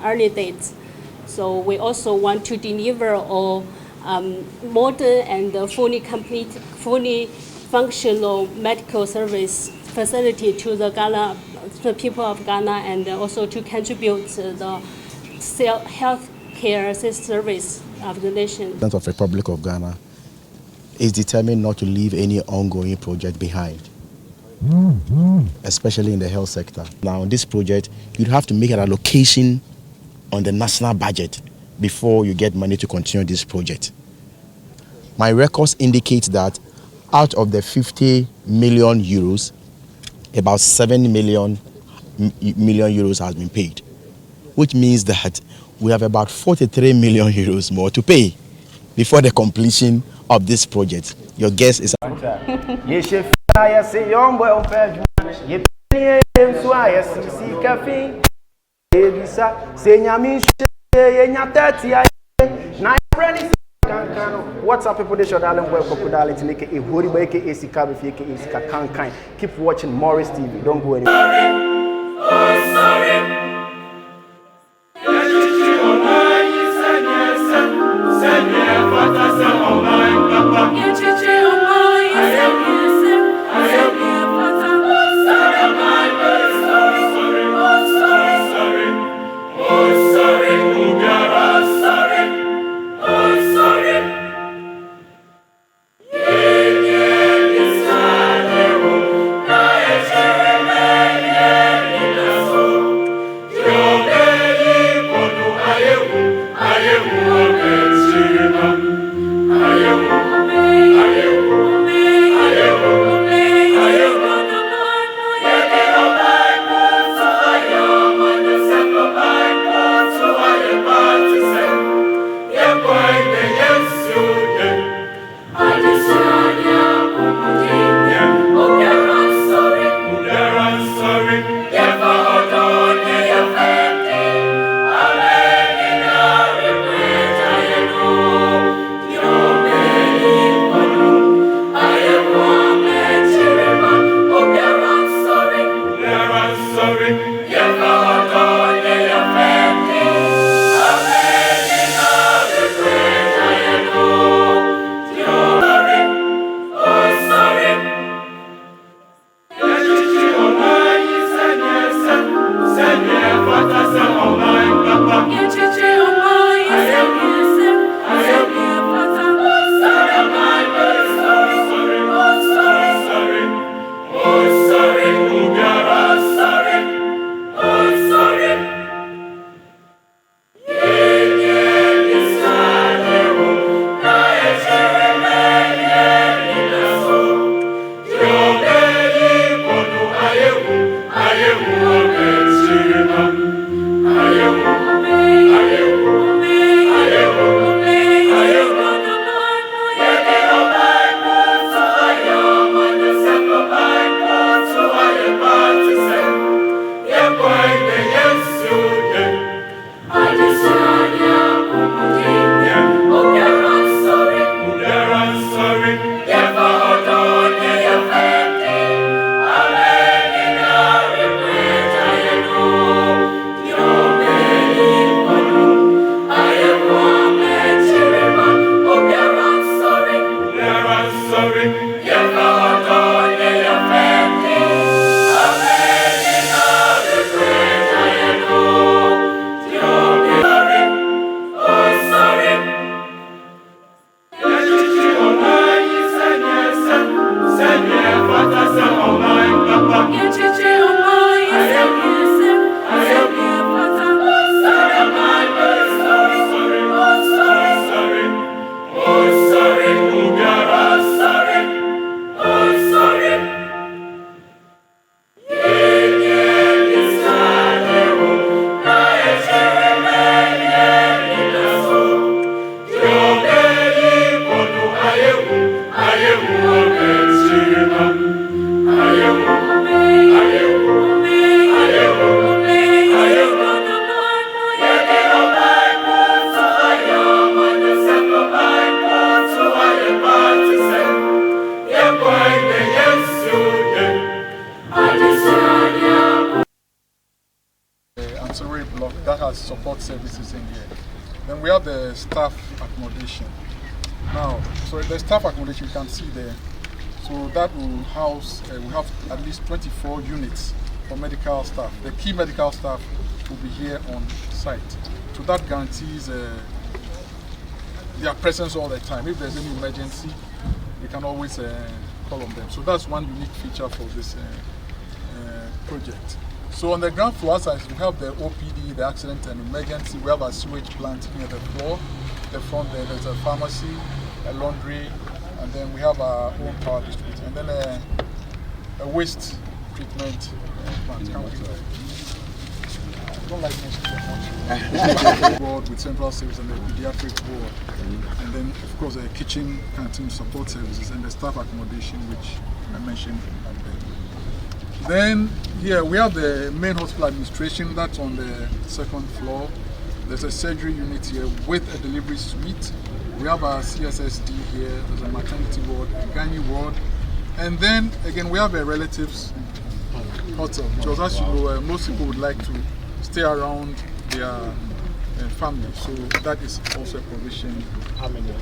early dates. So we also want to deliver a modern and fully functional medical service facility to the people of Ghana, and also to contribute to the healthcare service of the nation. The President of the Republic of Ghana is determined not to leave any ongoing project behind, especially in the health sector. Now, this project, you'd have to make an allocation on the national budget before you get money to continue this project. My records indicate that out of the 50 million euros, about 7 million euros has been paid, which means that we have about 43 million euros more to pay before the completion of this project. Your guess is... What's up, people? This is your darling boy Crocodile. It's like a hori boy, aka Sika, aka Sika Kankai. Keep watching Morris TV. Don't go anywhere. support services in here. Then we have the staff accommodation. Now, so the staff accommodation you can see there. So that will house, we have at least 24 units for medical staff. The key medical staff will be here on site. So that guarantees their presence all the time. If there's any emergency, we can always call on them. So that's one unique feature for this project. So on the ground floor side, we have the OPD, the accident and emergency. We have a sewage plant near the floor. The front there's a pharmacy, a laundry, and then we have our own power district, and then a waste treatment plant. I don't like mentioning much. Board with central service and the pediatric board, and then of course the kitchen, canteen, support services, and the staff accommodation, which I mentioned. Then here we have the main hospital administration. That's on the second floor. There's a surgery unit here with a delivery suite. We have our CSSD here. There's a maternity ward, a gynae ward, and then again we have a relatives hotel, because as you know, most people would like to stay around their family, so that is also a provision. How many? I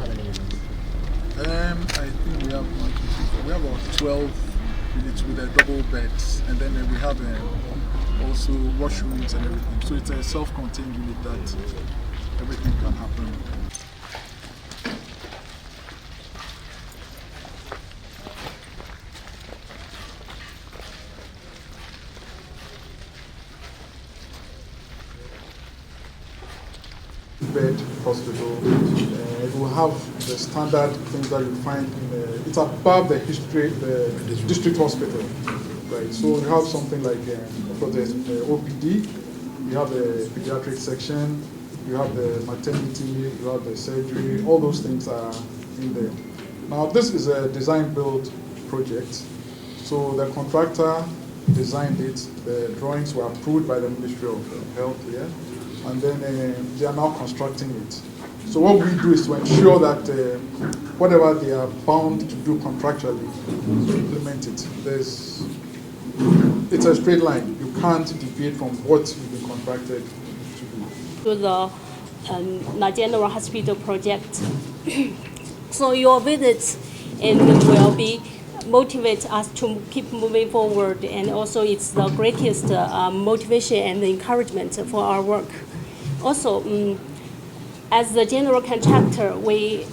think we have about 12 units with a double beds, and then we have also washrooms and everything. So it's a self-contained unit that everything can happen. Bed hospital. It will have the standard things that you find in it's above the district hospital, right? So you have something like for the OPD, you have the pediatric section, you have the maternity, you have the surgery. All those things are in there. Now this is a design-build project, so the contractor designed it. The drawings were approved by the Ministry of Health here. And then they are now constructing it. So what we do is to ensure that whatever they are bound to do contractually, implement it. It's a straight line. You can't deviate from what you've been contracted to do. To the lageneralhospital project. So your visits and will be motivate us to keep moving forward, and also it's the greatest motivation and encouragement for our work. Also, as the general contractor, we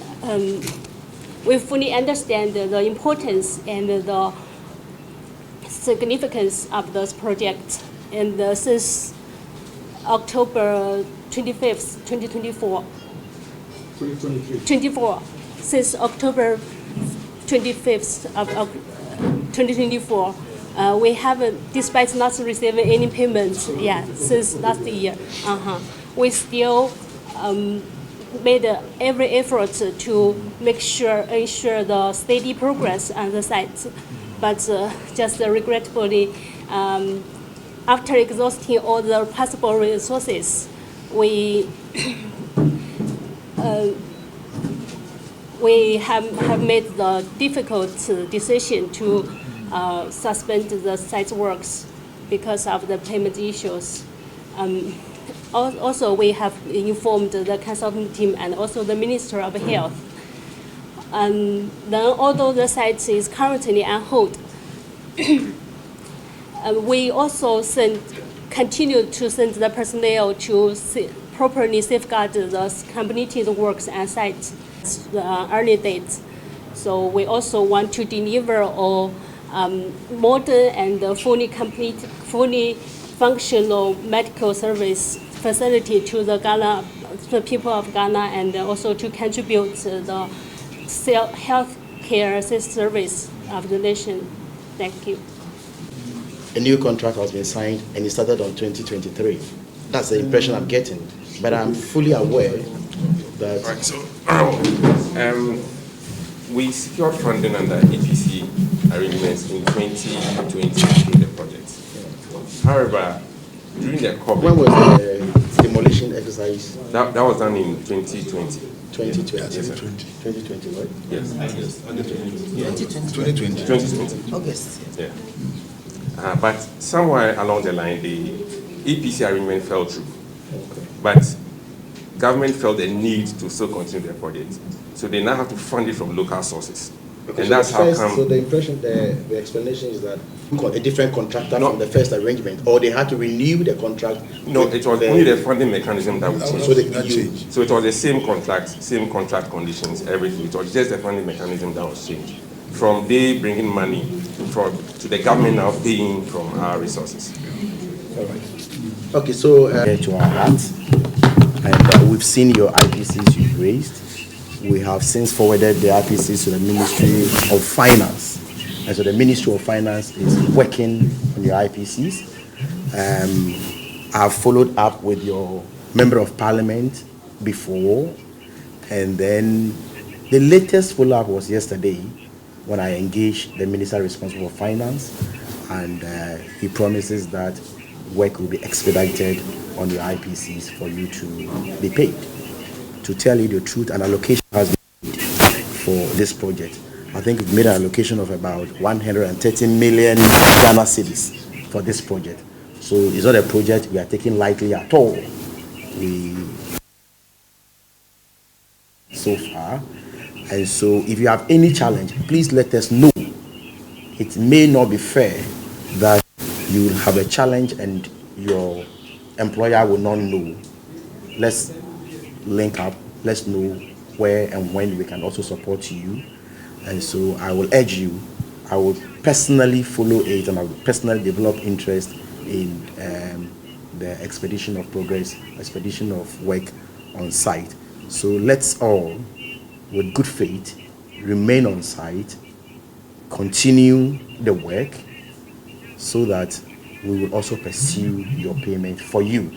fully understand the importance and the significance of this project. And since October 25th, 2024, 24, since October 25th of 2024, we haven't, despite not receiving any payments since last year, we still made every effort to ensure the steady progress on the site. But just regretfully, after exhausting all the possible resources, we have made the difficult decision to suspend the site works because of the payment issues. Also, we have informed the consulting team and also the Minister of Health. And then, although the site is currently on hold, we also continue to send the personnel to properly safeguard the completed works on site early dates. So we also want to deliver a modern and fully functional medical service facility to the people of Ghana, and also to contribute to the healthcare service of the nation. Thank you. A new contract has been signed and it started on 2023. That's the impression I'm getting. But I'm fully aware that... Right, so we secured funding under EPC arrangements in 2020 through the project. However, during the COVID... When was the demolition exercise? That was done in 2020. 2020. Yes, sir. 2020, right? Yes. 2020. August. Yeah. But somewhere along the line, the EPC arrangement fell through. but government felt the need to still continue the project. So they now have to fund it from local sources. Okay, and so that's how come. So the impression, the explanation is that a different contractor from the first arrangement, or they had to renew the contract. No, it was only the funding mechanism that would change. So So it was the same contract conditions, everything. It was just the funding mechanism that was changed. From they bringing money to the government now paying from our resources. All right. Okay, so to our hearts, and we've seen your IPCs you've raised. We have since forwarded the IPCs to the Ministry of Finance. And so the Ministry of Finance is working on your IPCs. I've followed up with your Member of Parliament before. And then the latest follow-up was yesterday when I engaged the Minister responsible for Finance. And he promises that work will be expedited on your IPCs for you to be paid. To tell you the truth, an allocation has been made for this project. I think we've made an allocation of about 130 million Ghana cedis for this project. So it's not a project we are taking lightly at all. So far. And so if you have any challenge, please let us know. It may not be fair that you will have a challenge and your employer will not know. Let's link up. Let's know where and when we can also support you. And so I will urge you, I will personally follow it, and I will personally develop interest in the expedition of progress, expedition of work on site. So let's all, with good faith, remain on site, continue the work, so that we will also pursue your payment for you.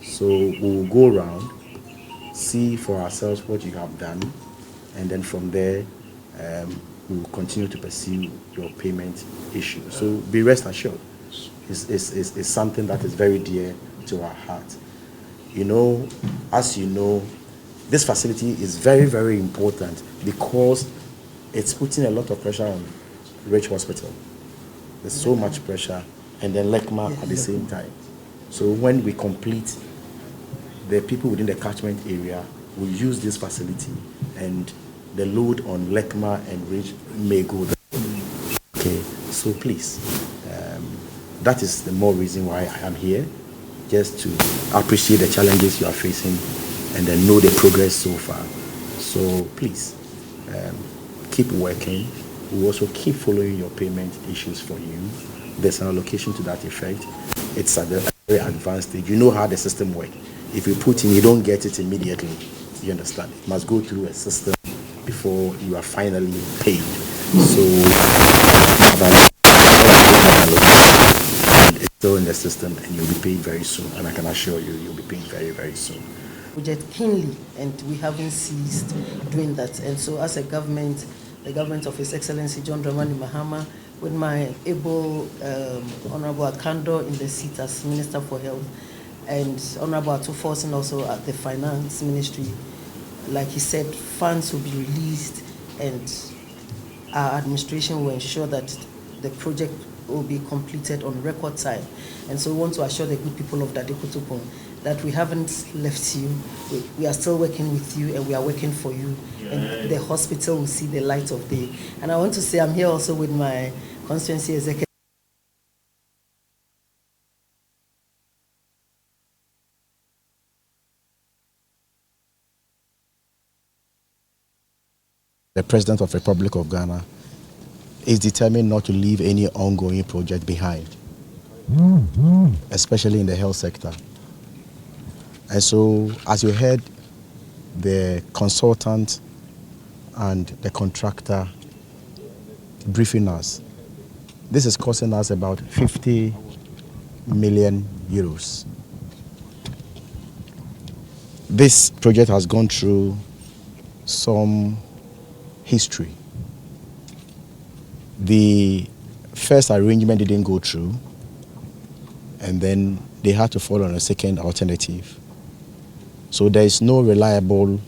So we will go around, see for ourselves what you have done, and then from there, we will continue to pursue your payment issue. So be rest assured, it's something that is very dear to our heart. You know, as you know, this facility is very, very important because it's putting a lot of pressure on Rich Hospital. There's so much pressure, and then LECMA at the same time. So when we complete, the people within the catchment area will use this facility, and the load on LECMA and Rich may go down. Okay, so please, that is the more reason why I am here, just to appreciate the challenges you are facing and then know the progress so far. So please, keep working. We'll also keep following your payment issues for you. There's an allocation to that effect. It's at a very advanced stage. You know how the system works. If you put in, you don't get it immediately. You understand? It must go through a system before you are finally paid. So, and it's still in the system, and you'll be paid very soon. And I can assure you, you'll be paid very, very soon. Project keenly, and we haven't ceased doing that. And so, as a government, the government of His Excellency John Dramani Mahama, with my able Honorable Akando in the seat as Minister for Health, and Honorable Atuforsen also at the Finance Ministry, like he said, funds will be released, and our administration will ensure that the project will be completed on record time. And so we want to assure the good people of Dadekotopon that we haven't left you. We are still working with you, and we are working for you. And the hospital will see the light of day. And I want to say I'm here also with my constituency executive. The President of the Republic of Ghana is determined not to leave any ongoing project behind, especially in the health sector. And so, as you heard, the consultant and the contractor briefing us, this is costing us about 50 million euros. This project has gone through some history. The first arrangement didn't go through, and then they had to follow on a second alternative. So there is no reliable,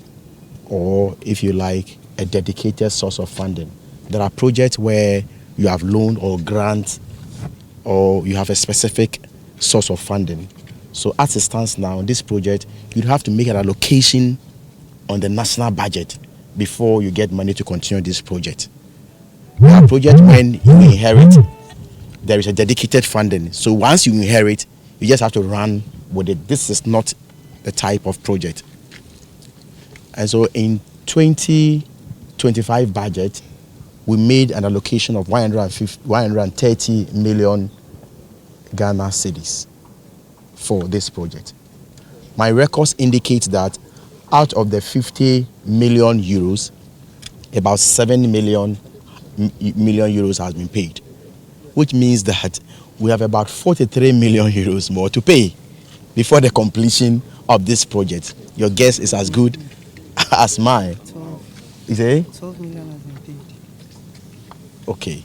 or if you like, a dedicated source of funding. There are projects where you have loan or grant, or you have a specific source of funding. So as it stands now, this project, you'd have to make an allocation on the national budget before you get money to continue this project. A project, when you inherit, there is a dedicated funding. So once you inherit, you just have to run with it. This is not the type of project. And so in 2025 budget, we made an allocation of 130 million Ghana cedis for this project. My records indicate that out of the 50 million euros, about 7 million euros has been paid, which means that we have about 43 million euros more to pay before the completion of this project. Your guess is as good as mine. 12. Is it? 12 million has been paid. Okay.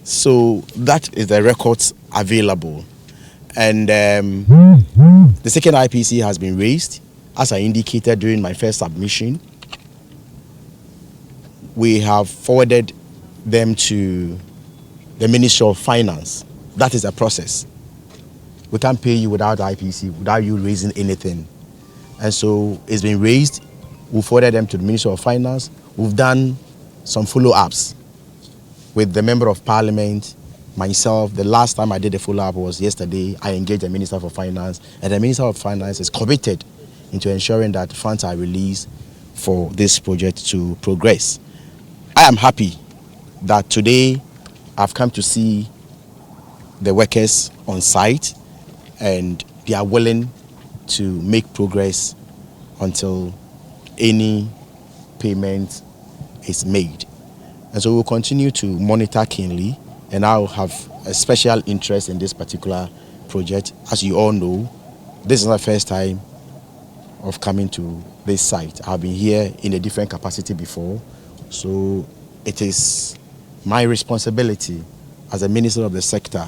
So that is the records available. And the second IPC has been raised. As I indicated during my first submission, we have forwarded them to the Ministry of Finance. That is a process. We can't pay you without IPC, without you raising anything. And so it's been raised. We forwarded them to the Ministry of Finance. We've done some follow-ups with the Member of Parliament, myself. The last time I did a follow-up was yesterday. I engaged the Minister for Finance, and the Minister of Finance is committed into ensuring that funds are released for this project to progress. I am happy that today I've come to see the workers on site, and they are willing to make progress until any payment is made. And so we'll continue to monitor keenly, and I'll have a special interest in this particular project. As you all know, this is not the first time of coming to this site. I've been here in a different capacity before, so it is my responsibility as a minister of the sector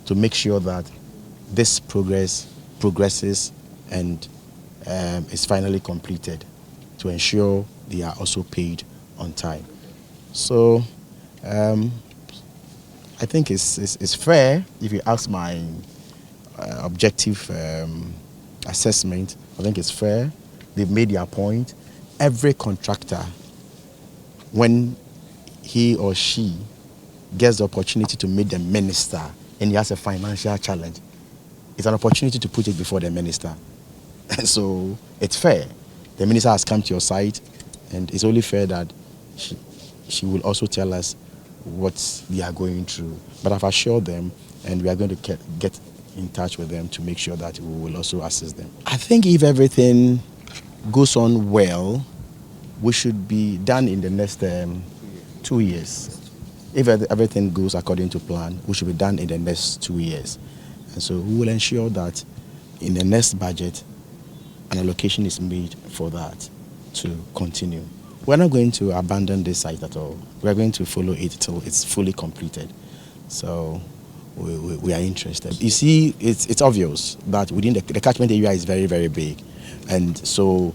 to make sure that this progresses and is finally completed, to ensure they are also paid on time. So I think it's fair. If you ask my objective assessment, I think it's fair. They've made their point. Every contractor, when he or she gets the opportunity to meet the minister and he has a financial challenge, it's an opportunity to put it before the minister. And so it's fair. The minister has come to your site, and it's only fair that she will also tell us what we are going through. But I've assured them, and we are going to get in touch with them to make sure that we will also assist them. I think if everything goes on well, we should be done in the next 2 years. If everything goes according to plan, we should be done in the next 2 years. And so we will ensure that in the next budget, an allocation is made for that to continue. We're not going to abandon this site at all. We're going to follow it till it's fully completed. So we are interested. You see, it's obvious that within the catchment area is very, very big. And so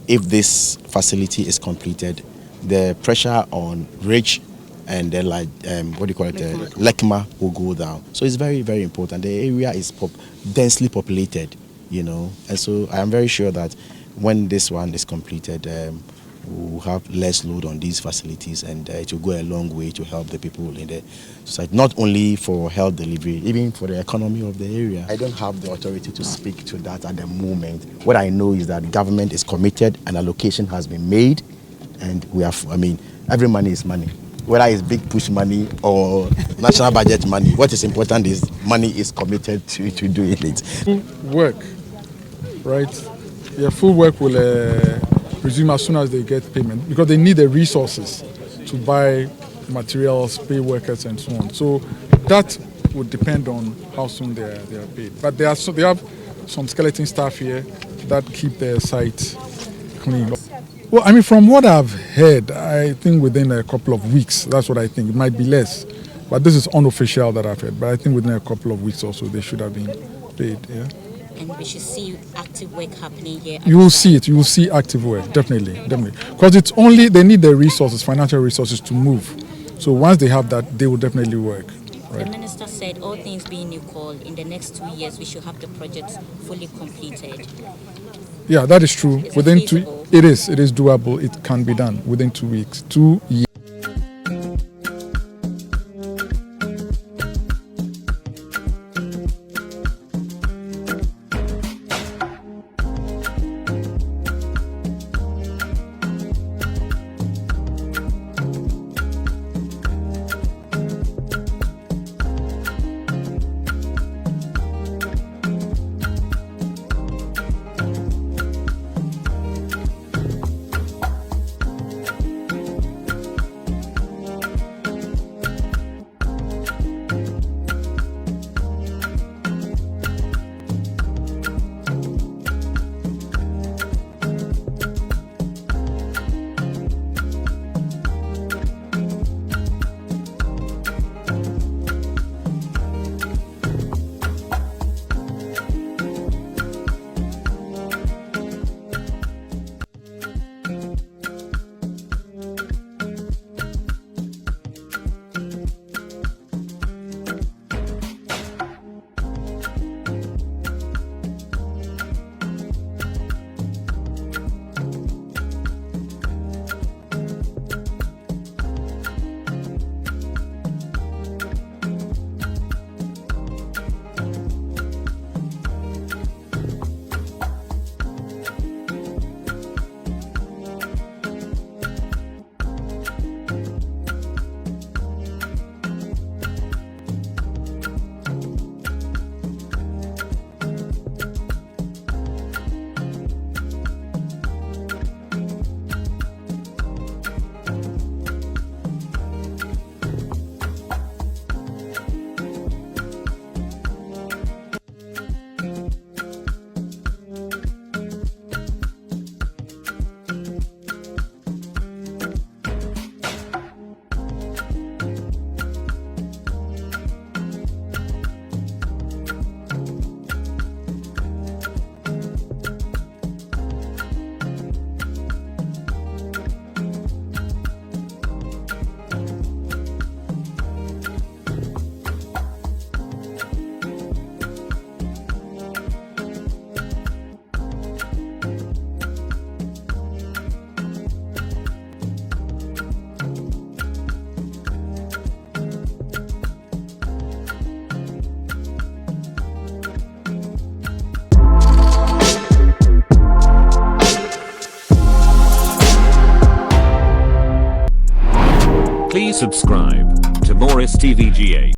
if this facility is completed, the pressure on Ridge and then Lekma will go down. So it's very, very important. The area is densely populated, you know. And so I am very sure that when this one is completed, we'll have less load on these facilities, and it will go a long way to help the people in the society, not only for health delivery, even for the economy of the area. I don't have the authority to speak to that at the moment. What I know is that government is committed, an allocation has been made, and we have, every money is money. Whether it's big push money or national budget money, what is important is money is committed to doing it. Work, right? Yeah, full work will resume as soon as they get payment, because they need the resources to buy materials, pay workers, and so on. So that would depend on how soon they are paid. But they have some skeleton staff here that keep their site clean. Well, from what I've heard, I think within a couple of weeks, that's what I think. It might be less, but this is unofficial that I've heard. But I think within a couple of weeks or so, they should have been paid, yeah. And we should see active work happening here. You will see it. You will see active work, definitely. Because it's only, they need the resources, financial resources to move. So once they have that, they will definitely work. The minister said all things being equal, in the next 2 years we should have the project fully completed. Yeah, that is true. Is Within it feasible? it is doable. It can be done within 2 weeks. 2 years. Please subscribe to Morris TVGA.